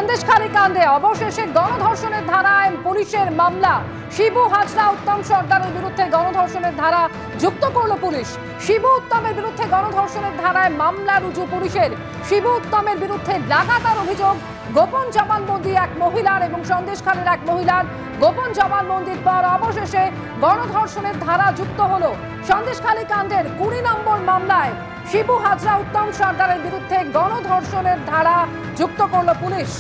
সন্দেশখালী কাণ্ডে অবশেষে গণধর্ষণের ধারায় পুলিশের মামলা। শিবু হাজরা উত্তম সর্দারের বিরুদ্ধে গণধর্ষণের ধারা যুক্ত করল পুলিশ। শিবু উত্তমের বিরুদ্ধে গণধর্ষণের ধারায় মামলা রুজু পুলিশের। শিবু উত্তমের বিরুদ্ধে লাগাতার অভিযোগ গোপন জবানবন্দি এক মহিলার এবং সন্দেশখালীর এক মহিলার। গোপন জবানবন্দির পর অবশেষে গণধর্ষণের ধারা যুক্ত হলো। সন্দেশখালী কাণ্ডের 20 নম্বর মামলায় শিবু হাজরা উত্তম সর্দারের বিরুদ্ধে গণধর্ষণের ধারা যুক্ত করলো পুলিশ।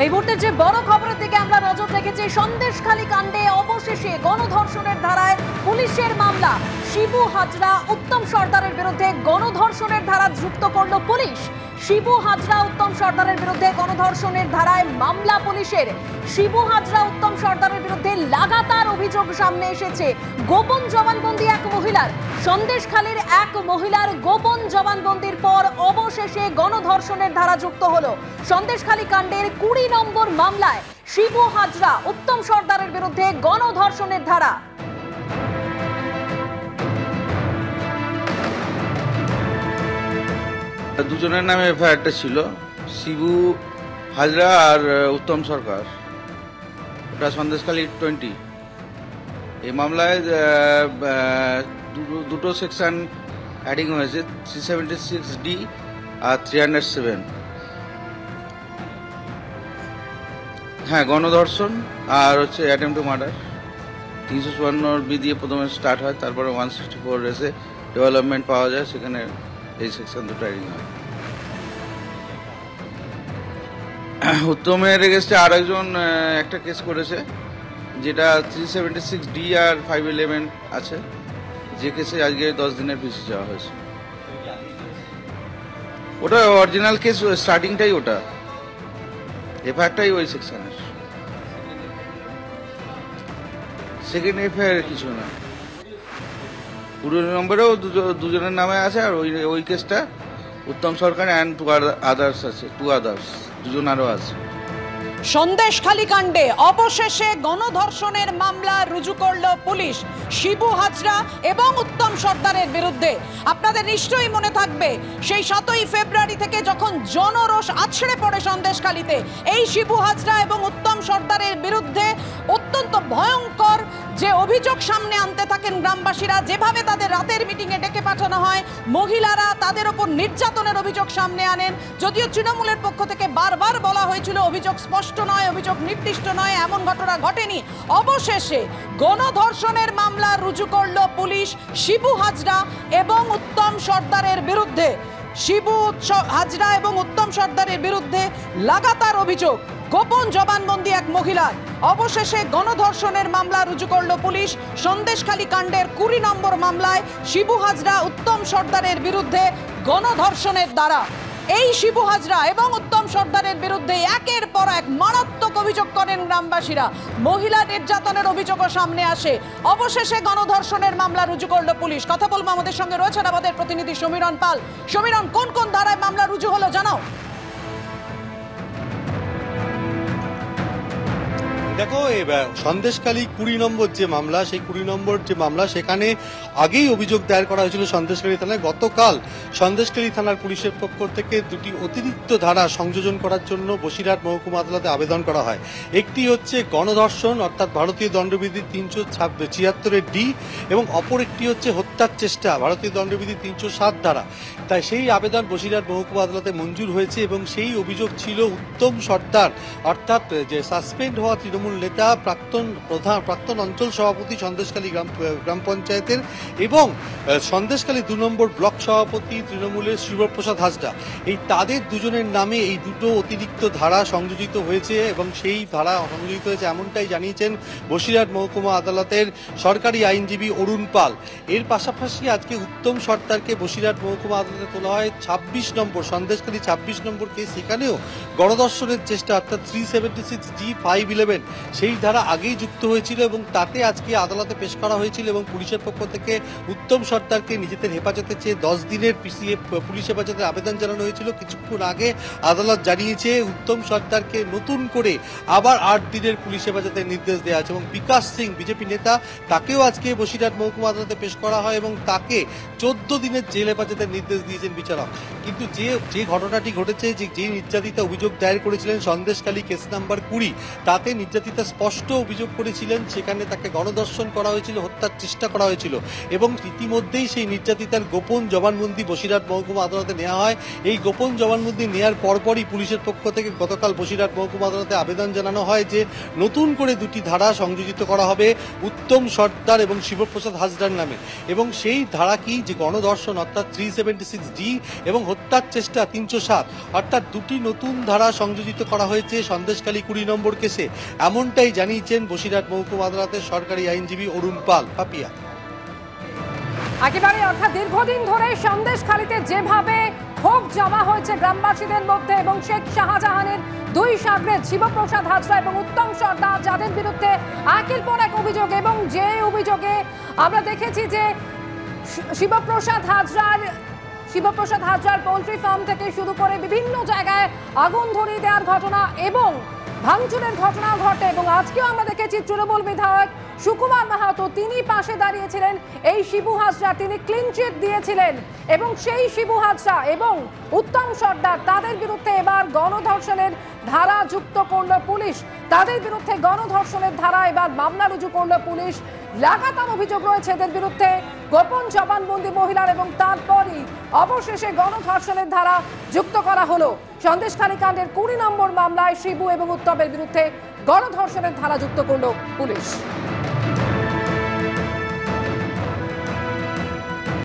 এই মুহূর্তে যে বড় খবরের দিকে আমরা নজর রেখেছি, সন্দেশখালী কাণ্ডে অবশেষে গণধর্ষণের ধারায় পুলিশের মামলা। শিবু হাজরা উত্তম সর্দারের বিরুদ্ধে গণধর্ষণের ধারা যুক্ত করলো পুলিশ। শিবু হাজরা উত্তম সর্দারের বিরুদ্ধে গণধর্ষণের ধারায় মামলা পুলিশের। শিবু হাজরা উত্তম সর্দারের বিরুদ্ধে লাগাতার অভিযোগ সামনে এসেছে গোপন জবানবন্দি এক মহিলার। সন্দেশখালীর এক মহিলার গোপন জবানবন্দির পর অবশেষে গণধর্ষণের ধারা যুক্ত হলো। সন্দেশখালী কাণ্ডের 20 নম্বর মামলায় শিবু হাজরা উত্তম সর্দারের বিরুদ্ধে গণধর্ষণের ধারা। দুজনের নামে এফআইআরটা ছিল, শিবু হাজরা আর উত্তম সরকার। ওটা সন্দেশখালী 20। এই মামলায় দুটো সেকশন অ্যাডিং হয়েছে, 376D আর 307। হ্যাঁ, গণধর্ষণ আর হচ্ছে অ্যাটেম্প টু মার্ডার। 354B দিয়ে প্রথমে স্টার্ট হয়, তারপরে 164 এসে ডেভেলপমেন্ট পাওয়া যায়, সেখানে এই সেকশন দুটো অ্যাডিং হয়। উত্তমের এগেস্টে আর একজন একটা কেস করেছে, যেটা 376D আর 511 আছে, যে কেসে আজকে 10 দিনের পিসি যাওয়া হয়েছে। ওটা অরিজিনাল কেস, স্টার্টিংটাই ওটা, এফআইআরটাই ওই সেকশনের। সেকেন্ড এফআইআর কিছু না, 20 নম্বরেও দুজনের নামে আছে, আর ওই কেসটা উত্তম সরকার অ্যান্ড টু আদার্স আছে, দুজন আরও আছে। সন্দেশখালী কাণ্ডে অবশেষে গণধর্ষণের মামলা রুজু করল পুলিশ শিবু হাজরা এবং উত্তম সর্দারের বিরুদ্ধে। আপনাদের নিশ্চয়ই মনে থাকবে, সেই 7ই ফেব্রুয়ারি থেকে যখন জনরোষ আছড়ে পড়ে সন্দেশখালীতে, এই শিবু হাজরা এবং উত্তম সর্দারের বিরুদ্ধে অত্যন্ত ভয়ঙ্কর যে অভিযোগ সামনে আনতে থাকেন গ্রামবাসীরা, যেভাবে তাদের রাতের মিটিংয়ে ডেকে পাঠানো হয়, মহিলারা তাদের ওপর নির্যাতনের অভিযোগ সামনে আনেন। যদিও তৃণমূলের পক্ষ থেকে বারবার বলা হয়েছিল অভিযোগ স্পষ্ট নয়, অভিযোগ নির্দিষ্ট নয়, এমন ঘটনা ঘটেনি। অবশেষে গণধর্ষণের মামলা রুজু করল পুলিশ শিবু হাজরা এবং উত্তম সর্দারের বিরুদ্ধে। শিবু হাজরা এবং উত্তম সর্দারের বিরুদ্ধে লাগাতার অভিযোগ গোপন জবানবন্দি এক মহিলার। অবশেষে গণধর্ষণের মামলা রুজু করল পুলিশ। সন্দেশখালী কাণ্ডের 20 নম্বর মামলায় শিবু হাজরা উত্তম সর্দারের বিরুদ্ধে গণধর্ষণের ধারা। এই শিবু হাজরা এবং উত্তম সর্দারের বিরুদ্ধে একের পর এক মারাত্মক অভিযোগ করেন গ্রামবাসীরা। মহিলা নির্যাতনের অভিযোগও সামনে আসে। অবশেষে গণধর্ষণের মামলা রুজু করল পুলিশ। কথা বলবো, আমাদের সঙ্গে রয়েছেন আমাদের প্রতিনিধি সমীরণ পাল। সমীরণ, কোন কোন ধারায় মামলা রুজু হলো জানাও। দেখো, সন্দেশখালী 20 নম্বর যে মামলা, সেই 20 নম্বর যে মামলা, সেখানে আগেই অভিযোগ দায়ের করা হয়েছিল সন্দেশখালী থানায়। গতকাল সন্দেশখালী থানার পুলিশের পক্ষ থেকে 2টি অতিরিক্ত ধারা সংযোজন করার জন্য বসিরহাট মহকুমা আদালতে আবেদন করা হয়। একটি হচ্ছে গণধর্ষণ, অর্থাৎ ভারতীয় দণ্ডবিধি 376D, এবং অপর একটি হচ্ছে হত্যার চেষ্টা, ভারতীয় দণ্ডবিধি 307 ধারা। তাই সেই আবেদন বসিরহাট মহকুমা আদালতে মঞ্জুর হয়েছে, এবং সেই অভিযোগ ছিল উত্তম সর্দার, অর্থাৎ যে সাসপেন্ড হওয়া তৃণমূল নেতা, প্রাক্তন অঞ্চল সভাপতি সন্দেশখালী গ্রাম পঞ্চায়েতের, এবং সন্দেশখালী 2 নম্বর ব্লক সভাপতি তৃণমূলের শিবপ্রসাদ হাজরা, এই তাদের দুজনের নামে এই দুটো অতিরিক্ত ধারা সংযোজিত হয়েছে। এবং সেই ধারা সংযোজিত হয়েছে এমনটাই জানিয়েছেন বসিরহাট মহকুমা আদালতের সরকারি আইনজীবী অরুণ পাল। এর পাশাপাশি আজকে উত্তম সর্দারকে বসিরহাট মহকুমা আদালতে তোলা হয় 26 নম্বর, সন্দেশখালী 26 নম্বর কেস। সেখানেও গণধর্ষণের চেষ্টা, অর্থাৎ 376D 511 সেই ধারা আগেই যুক্ত হয়েছিল এবং তাতে আজকে আদালতে পেশ করা হয়েছিল এবং পুলিশের পক্ষ থেকে উত্তম সর্দারকে নিজেদের হেফাজতে চেয়ে 10 দিনের পুলিশ হেফাজতের আবেদন জানানো হয়েছিল। কিছুক্ষণ আগে আদালত জানিয়েছে উত্তম সর্দারকে নতুন করে আবার 8 দিনের পুলিশ হেফাজতের নির্দেশ দেওয়া আছে এবং বিকাশ সিং বিজেপি নেতা তাকেও আজকে বসিরহাট মহকুমা আদালতে পেশ করা হয় এবং তাকে 14 দিনের জেল হেফাজতের নির্দেশ দিয়েছেন বিচারক। কিন্তু যে ঘটনাটি ঘটেছে, যে নির্যাতিতা অভিযোগ দায়ের করেছিলেন সন্দেশখালী কেস নাম্বার 20, তাতে নির্যাতিতা স্পষ্ট অভিযোগ করেছিলেন সেখানে তাকে গণধর্ষণ করা হয়েছিল, হত্যার চেষ্টা করা হয়েছিল এবং ইতিমধ্যেই সেই নির্যাতিতার গোপন জবানবন্দি বসিরহাট মহকুমা আদালতে নেওয়া হয়। এই গোপন জবানবন্দি নেওয়ার পরপরই পুলিশের পক্ষ থেকে গতকাল বসিরহাট মহকুমা আদালতে আবেদন জানানো হয় যে নতুন করে 2টি ধারা সংযোজিত করা হবে উত্তম সর্দার এবং শিবপ্রসাদ হাজরার নামে এবং সেই ধারা কি, যে গণধর্ষণ অর্থাৎ 376D এবং হত্যার চেষ্টা 307, অর্থাৎ 2টি নতুন ধারা সংযোজিত করা হয়েছে সন্দেশখালী 20 নম্বর কেসে। এমনটাই জানিয়েছেন বসিরহাট মহকুমা আদালতের সরকারি আইনজীবী অরুণ পাল। পাপিয়া একেবারে অর্থাৎ দীর্ঘদিন ধরে সন্দেশখালীতে যেভাবে ক্ষোভ জমা হয়েছে গ্রামবাসীদের মধ্যে এবং শেখ শাহজাহানের 2 সাগরেদ শিবপ্রসাদ হাজরা এবং উত্তম সর্দার, যাদের বিরুদ্ধে একের পর এক অভিযোগ এবং যে অভিযোগে আমরা দেখেছি যে শিবপ্রসাদ হাজরার পোল্ট্রি ফার্ম থেকে শুরু করে বিভিন্ন জায়গায় আগুন ধরিয়ে দেওয়ার ঘটনা এবং ভাঙচুরের ঘটনা ঘটে এবং আজকেও আমরা দেখেছি তৃণমূল বিধায়ক সুকুমার মাহাতো তিনি পাশে দাঁড়িয়েছিলেন এই শিবু হাজরা, তিনি ক্লিন চিট দিয়েছিলেন এবং সেই শিবু হাজরা এবং উত্তম সর্দার তাদের বিরুদ্ধে এবার গণধর্ষণের ধারা যুক্ত করল পুলিশ। তাদের বিরুদ্ধে গণধর্ষণের ধারা এবার মামলা রুজু করল পুলিশ। লাগাতার অভিযোগ রয়েছে এদের বিরুদ্ধে, গোপন জবানবন্দি মহিলার এবং তারপরই অবশেষে গণধর্ষণের ধারা যুক্ত করা হলো। সন্দেশখালী কাণ্ডের 20 নম্বর মামলায় শিবু এবং উত্তমের বিরুদ্ধে গণধর্ষণের ধারা যুক্ত করল পুলিশ।